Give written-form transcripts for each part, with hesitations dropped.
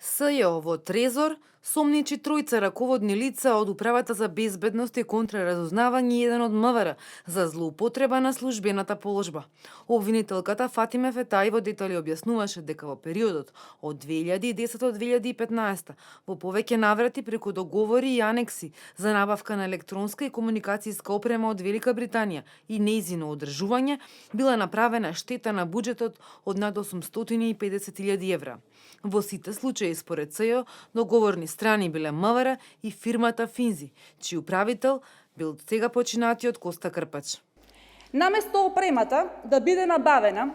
СЈО во Трезор сомничи тројца раководни лица од Управата за безбедност и контраразузнавање и еден од МВР за злоупотреба на службената положба. Обвинителката Фатиме Фетај во детали објаснуваше дека во периодот од 2010 до 2015 во повеќе наврати преку договори и анекси за набавка на електронска и комуникацијска опрема од Велика Британија и нејзино одржување била направена штета на буџетот од над 850.000 евра. Во сите случаи според СЈО договорни страни биле МВР и фирмата Финзи, чиј управител бил сега починатиот Коста Крпач. Наместо опремата да биде набавена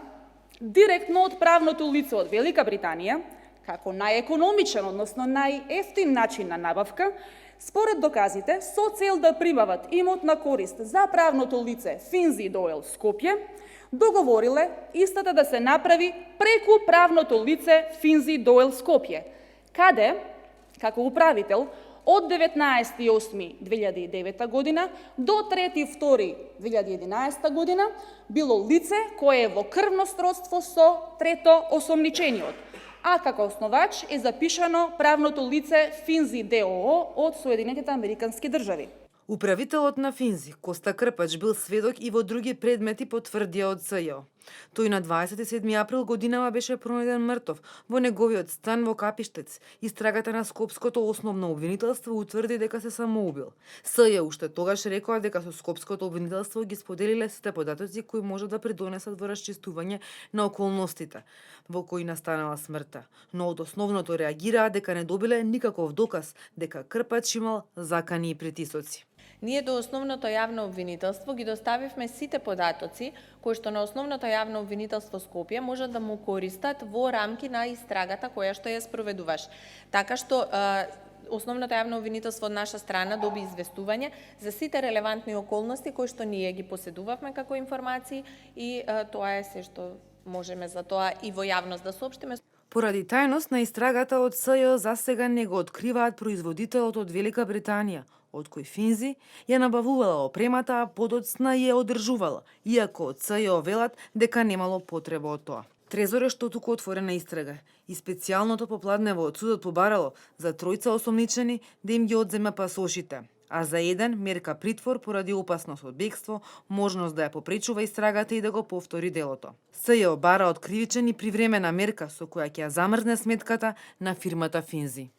директно од правното лице од Велика Британија, како најекономичен, односно најефтин начин на набавка, според доказите, со цел да прибават имот на корист за правното лице Финзи Дойл Скопје, договориле истата да се направи преку правното лице Финзи Дойл Скопје, каде, како управител, од 19.8.2009 година до 3.2.2011 година било лице кое е во крвно сродство со трето осомничениот, а како основач е запишано правното лице Финзи ДОО од Соединетите Американски држави. Управителот на Финзи, Коста Крпач, бил сведок и во други предмети потврдија од СЈО. Тој на 27 април годинава беше пронајден мртов во неговиот стан во Капиштец. Истрагата на Скопското основно обвинителство утврди дека се самоубил. СЈО уште тогаш рекоа дека со Скопското обвинителство ги споделиле сите податоци кои може да придонесат во расчистување на околностите во кои настанала смртта, но од основното реагираа дека не добиле никаков доказ дека Крпач имал закани и притисоци. Ние до основното јавно обвинителство ги доставивме сите податоци кои што на основното јавно обвинителство Скопје можат да му користат во рамки на истрагата која што ја спроведуваш. Така што основното јавно обвинителство од наша страна доби известување за сите релевантни околности кои што ние ги поседувавме како информации и тоа е се што можеме за тоа и во јавност да соопштиме. Поради тајност на истрагата од СЈО засега не го откриваат производителот од Велика Британија, од кој Финзи ја набавувала опремата, а подоцна ја одржувала, иако од СЈО велат дека немало потреба од тоа. Трезор е што туку отворена истрага и специјалното попладнево од судот побарало за тројца осомничени да им ги одземе пасошите, а за еден мерка притвор поради опасност од бегство, можност да ја попречува истрагата и да го повтори делото. СЈО бара од кривичен и привремена мерка со која ќе ја замрзне сметката на фирмата Финзи.